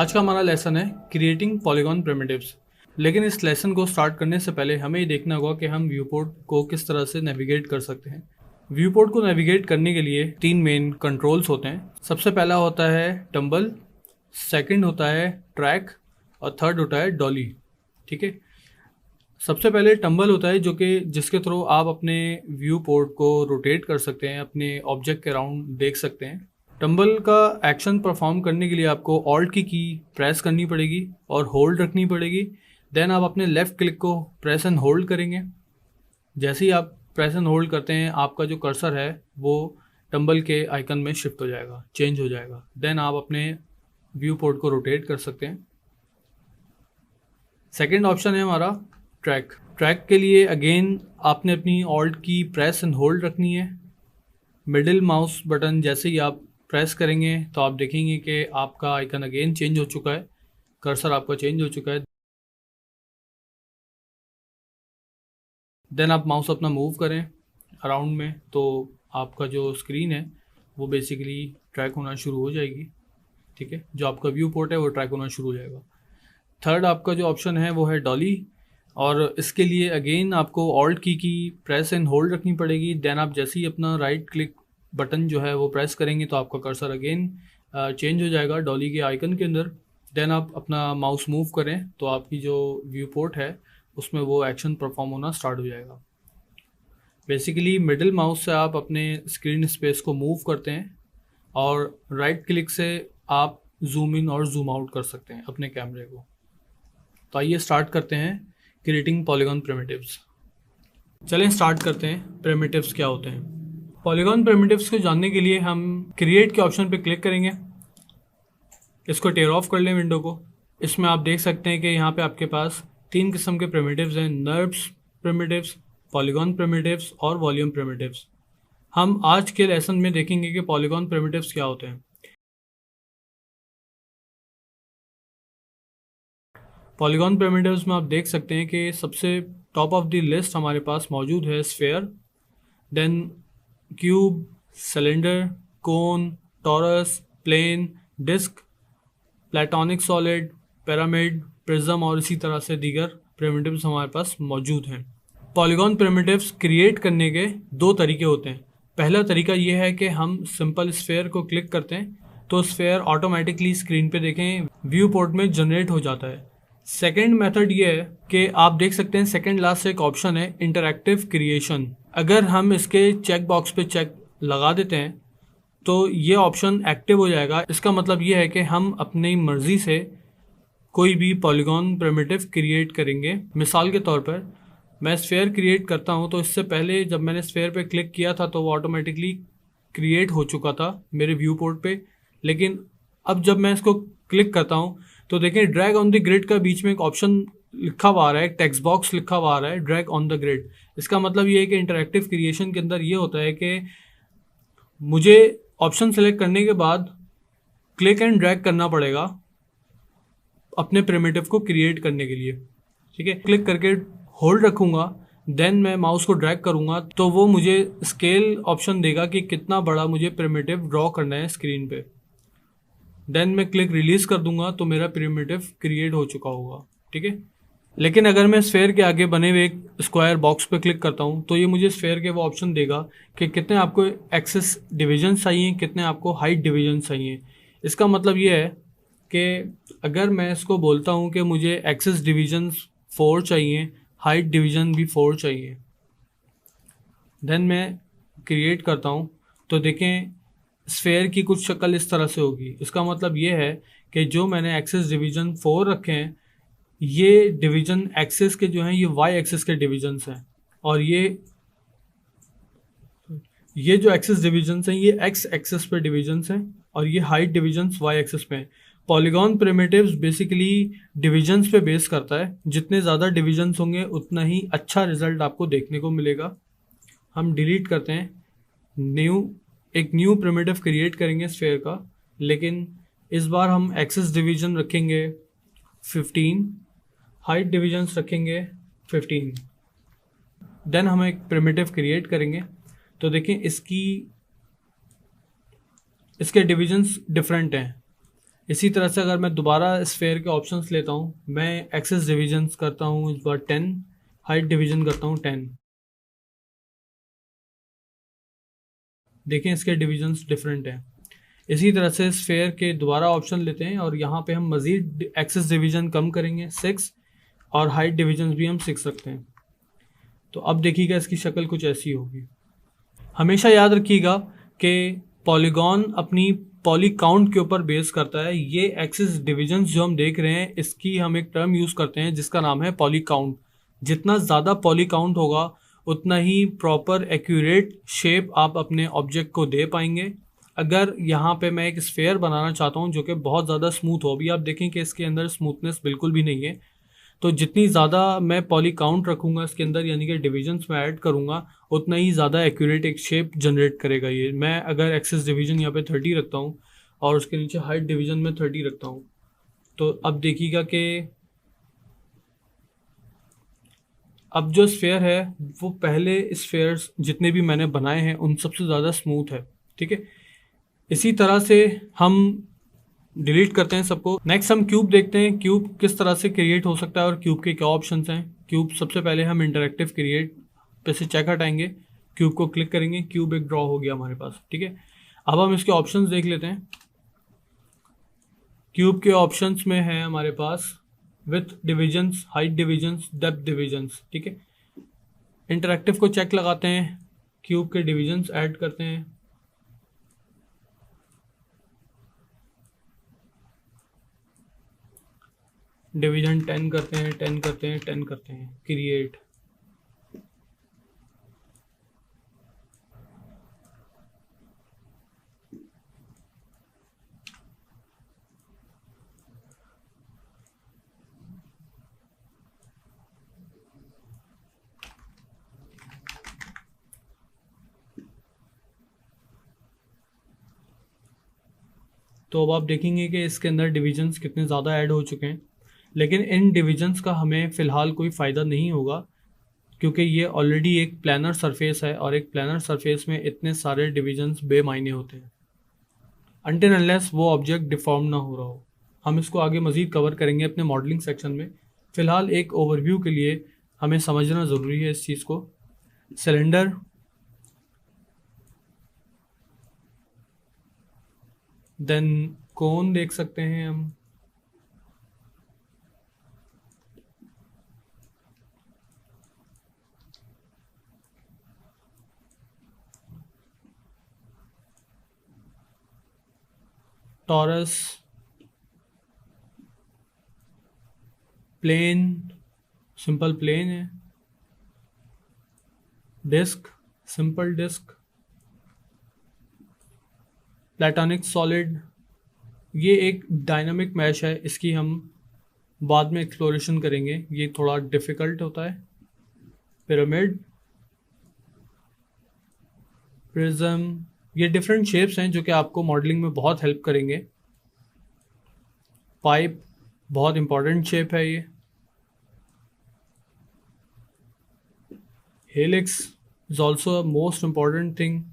आज का हमारा लेसन है क्रिएटिंग पॉलीगॉन प्रिमिटिव्स। लेकिन इस लेसन को स्टार्ट करने से पहले हमें ये देखना होगा कि हम व्यू पोर्ट को किस तरह से नेविगेट कर सकते हैं। व्यू पोर्ट को नेविगेट करने के लिए 3 मेन कंट्रोल्स होते हैं। सबसे पहला होता है टम्बल, सेकंड होता है ट्रैक और थर्ड होता है डॉली। ठीक है, सबसे पहले टम्बल होता है जो कि जिसके थ्रू आप अपने व्यू पोर्ट को रोटेट कर सकते हैं, अपने ऑब्जेक्ट के अराउंड देख सकते हैं। टम्बल का एक्शन परफॉर्म करने के लिए आपको ऑल्ट की प्रेस करनी पड़ेगी और होल्ड रखनी पड़ेगी। देन आप अपने लेफ़्ट क्लिक को प्रेस एंड होल्ड करेंगे। जैसे ही आप प्रेस एंड होल्ड करते हैं आपका जो कर्सर है वो टम्बल के आइकन में शिफ्ट हो जाएगा, चेंज हो जाएगा। देन आप अपने व्यू पोर्ट को रोटेट कर सकते हैं। सेकेंड ऑप्शन है हमारा ट्रैक। ट्रैक के लिए अगेन आपने अपनी ऑल्ट की प्रेस एंड होल्ड रखनी है। मिडिल माउस बटन जैसे ही आप प्रेस करेंगे तो आप देखेंगे कि आपका आइकन अगेन चेंज हो चुका है, कर्सर आपका चेंज हो चुका है। देन आप माउस अपना मूव करें अराउंड में तो आपका जो स्क्रीन है वो बेसिकली ट्रैक होना शुरू हो जाएगी। ठीक है, जो आपका व्यू पोर्ट है वो ट्रैक होना शुरू हो जाएगा। थर्ड आपका जो ऑप्शन है वो है डॉली, और इसके लिए अगेन आपको ऑल्ट की प्रेस एंड होल्ड रखनी पड़ेगी। देन आप जैसे ही अपना राइट क्लिक बटन जो है वो प्रेस करेंगे तो आपका कर्सर अगेन चेंज हो जाएगा डॉली के आइकन के अंदर। देन आप अपना माउस मूव करें तो आपकी जो व्यू पोर्ट है उसमें वो एक्शन परफॉर्म होना स्टार्ट हो जाएगा। बेसिकली मिडिल माउस से आप अपने स्क्रीन स्पेस को मूव करते हैं और राइट क्लिक से आप जूम इन और जूम आउट कर सकते हैं अपने कैमरे को। तो आइए स्टार्ट करते हैं क्रिएटिंग पॉलीगॉन प्रिमिटिव्स। चलें स्टार्ट करते हैं प्रिमिटिव्स क्या होते हैं। पॉलीगॉन प्रिमिटिव्स को जानने के लिए हम क्रिएट के ऑप्शन पे क्लिक करेंगे। इसको टेयर ऑफ कर लें विंडो को। इसमें आप देख सकते हैं कि यहाँ पे आपके पास 3 किस्म के प्रिमिटिव्स हैं, नर्ब्स प्रिमिटिव्स, पॉलीगॉन प्रिमिटिव्स और वॉल्यूम प्रिमिटिव्स। हम आज के लेसन में देखेंगे कि पॉलीगॉन प्रिमिटिव्स क्या होते हैं। पॉलीगॉन प्रिमिटिव्स में आप देख सकते हैं कि सबसे टॉप ऑफ द लिस्ट हमारे पास मौजूद है sphere, then cube, cylinder, cone, torus, plane, disc, platonic solid, pyramid, prism और इसी तरह से दीगर प्रिमिटिव्स हमारे पास मौजूद हैं। पॉलीगॉन प्रिमिटिव्स क्रिएट करने के 2 तरीके होते हैं। पहला तरीका ये है कि हम सिंपल स्फेयर को क्लिक करते हैं तो स्फेयर ऑटोमेटिकली स्क्रीन पे देखें व्यू पोर्ट में जनरेट हो जाता है। सेकेंड मेथड ये है कि आप देख सकते हैं सेकेंड लास्ट से एक ऑप्शन है इंटरैक्टिव क्रिएशन। अगर हम इसके चेक बॉक्स पे चेक लगा देते हैं तो ये ऑप्शन एक्टिव हो जाएगा। इसका मतलब ये है कि हम अपनी मर्ज़ी से कोई भी पॉलीगॉन प्रिमिटिव क्रिएट करेंगे। मिसाल के तौर पर मैं स्फेयर क्रिएट करता हूँ तो इससे पहले जब मैंने स्फेयर पे क्लिक किया था तो वो ऑटोमेटिकली क्रिएट हो चुका था मेरे व्यू पोर्ट पे। लेकिन अब जब मैं इसको क्लिक करता हूँ तो देखें ड्रैग ऑन द ग्रिड का बीच में एक ऑप्शन लिखा हुआ आ रहा है, टेक्स्ट बॉक्स लिखा हुआ आ रहा है ड्रैग ऑन द ग्रिड। इसका मतलब ये है कि इंटरैक्टिव क्रिएशन के अंदर ये होता है कि मुझे ऑप्शन सेलेक्ट करने के बाद क्लिक एंड ड्रैग करना पड़ेगा अपने प्रिमिटिव को क्रिएट करने के लिए। ठीक है, क्लिक करके होल्ड रखूँगा, देन मैं माउस को ड्रैग करूँगा तो वो मुझे स्केल ऑप्शन देगा कि कितना बड़ा मुझे प्रिमिटिव ड्रॉ करना है स्क्रीन पे। देन मैं क्लिक रिलीज़ कर दूंगा तो मेरा प्रिमिटिव क्रिएट हो चुका होगा। ठीक है, लेकिन अगर मैं स्फेयर के आगे बने हुए एक स्क्वायर बॉक्स पे क्लिक करता हूँ तो ये मुझे स्फेयर के वो ऑप्शन देगा कि कितने आपको एक्सेस डिवीजन चाहिए, कितने आपको हाइट डिवीजन चाहिए। इसका मतलब ये है कि अगर मैं इसको बोलता हूँ कि मुझे एक्सेस डिवीजन 4 चाहिए, हाइट डिवीजन भी 4 चाहिए, देन मैं क्रिएट करता हूँ तो देखें स्फेयर की कुछ शक्ल इस तरह से होगी। इसका मतलब ये है कि जो मैंने एक्सेस डिवीजन 4 रखे हैं ये डिवीजन एक्सेस के जो हैं ये वाई एक्सेस के डिवीजन्स हैं, और ये जो एक्सेस डिवीजन्स हैं ये एक्स एक्सेस पे डिवीजन्स हैं, और ये हाइट डिवीजन्स वाई एक्सेस पे हैं। पॉलीगॉन प्रिमिटिव्स बेसिकली डिवीजन्स पे बेस करता है। जितने ज़्यादा डिवीजन्स होंगे उतना ही अच्छा रिजल्ट आपको देखने को मिलेगा। हम डिलीट करते हैं, एक न्यू प्रिमिटिव क्रिएट करेंगे स्फेयर का, लेकिन इस बार हम एक्सेस डिवीजन रखेंगे 15, हाइट डिवीजन्स रखेंगे 15। देन हम एक प्रिमिटिव क्रिएट करेंगे तो देखें इसके डिवीजन्स डिफरेंट हैं। इसी तरह से अगर मैं दोबारा स्फेयर के ऑप्शंस लेता हूँ, मैं एक्सिस डिविजन्स करता हूँ इस बार 10, हाइट डिवीजन करता हूँ 10। देखें इसके डिविजन्स डिफरेंट हैं। इसी तरह से स्फेयर के दोबारा ऑप्शन लेते हैं और यहाँ पे हम मज़ीद एक्सिस डिवीजन कम करेंगे 6, और हाइट डिविजन्स भी हम 6 रखते हैं। तो अब देखिएगा इसकी शक्ल कुछ ऐसी होगी। हमेशा याद रखिएगा कि पॉलीगॉन अपनी पॉली काउंट के ऊपर बेस करता है। ये एक्सिस डिविजन्स जो हम देख रहे हैं, इसकी हम एक टर्म यूज़ करते हैं जिसका नाम है पॉली काउंट। जितना ज़्यादा पॉली काउंट होगा उतना ही प्रॉपर एक्यूरेट शेप आप अपने ऑब्जेक्ट को दे पाएंगे। अगर यहाँ पे मैं एक स्फेयर बनाना चाहता हूँ जो कि बहुत ज़्यादा स्मूथ हो, अभी आप देखें कि इसके अंदर स्मूथनेस बिल्कुल भी नहीं है, तो जितनी ज़्यादा मैं पॉली काउंट रखूँगा इसके अंदर, यानी कि डिविजन्स में ऐड करूँगा, उतना ही ज़्यादा एक्यूरेट एक शेप जनरेट करेगा ये। मैं अगर एक्सिस डिवीजन यहाँ पे 30 रखता हूँ और उसके नीचे हाइट डिवीजन में 30 रखता हूँ, तो अब देखिएगा कि अब जो स्फेयर है वो पहले स्फेयर्स जितने भी मैंने बनाए हैं उन सबसे ज़्यादा स्मूथ है। ठीक है, इसी तरह से हम डिलीट करते हैं सबको। नेक्स्ट हम क्यूब देखते हैं, क्यूब किस तरह से क्रिएट हो सकता है और क्यूब के क्या ऑप्शंस हैं। क्यूब सबसे पहले हम इंटरैक्टिव क्रिएट पे से चेक हटाएंगे, क्यूब को क्लिक करेंगे, क्यूब एक ड्रॉ हो गया हमारे पास। ठीक है, अब हम इसके ऑप्शंस देख लेते हैं। क्यूब के ऑप्शंस में है हमारे पास width divisions, height divisions, depth divisions. ठीक है, इंटरैक्टिव को चेक लगाते हैं, क्यूब के डिविजन्स ऐड करते हैं, डिवीजन 10 करते हैं, 10 करते हैं, 10 करते हैं, क्रिएट। तो अब आप देखेंगे कि इसके अंदर डिविजन्स कितने ज़्यादा ऐड हो चुके हैं, लेकिन इन डिविजन्स का हमें फ़िलहाल कोई फ़ायदा नहीं होगा क्योंकि ये ऑलरेडी एक प्लानर सरफेस है और एक प्लानर सरफेस में इतने सारे डिविजन्स बेमायने होते हैं अनटिल अनलेस वो ऑब्जेक्ट डिफॉर्म ना हो रहा हो। हम इसको आगे मज़ीद कवर करेंगे अपने मॉडलिंग सेक्शन में। फ़िलहाल एक ओवरव्यू के लिए हमें समझना ज़रूरी है इस चीज़ को। सिलेंडर, देन कोन देख सकते हैं हम, टॉरस, प्लेन, सिंपल प्लेन है, disc, simple disc, platonic solid. ये एक डायनामिक मैश है, इसकी हम बाद में एक्सप्लोरेशन करेंगे, ये थोड़ा डिफ़िकल्ट होता है। पिरामिड, प्रिज्म, ये डिफरेंट शेप्स हैं जो कि आपको मॉडलिंग में बहुत हेल्प करेंगे। पाइप, बहुत इंपॉर्टेंट शेप है ये। Helix is also a most important thing,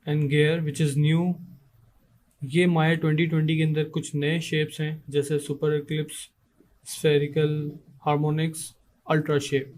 and gear which is new. ये माया 2020 के अंदर कुछ नए शेप्स हैं जैसे super eclipse, spherical, harmonics, ultra shape.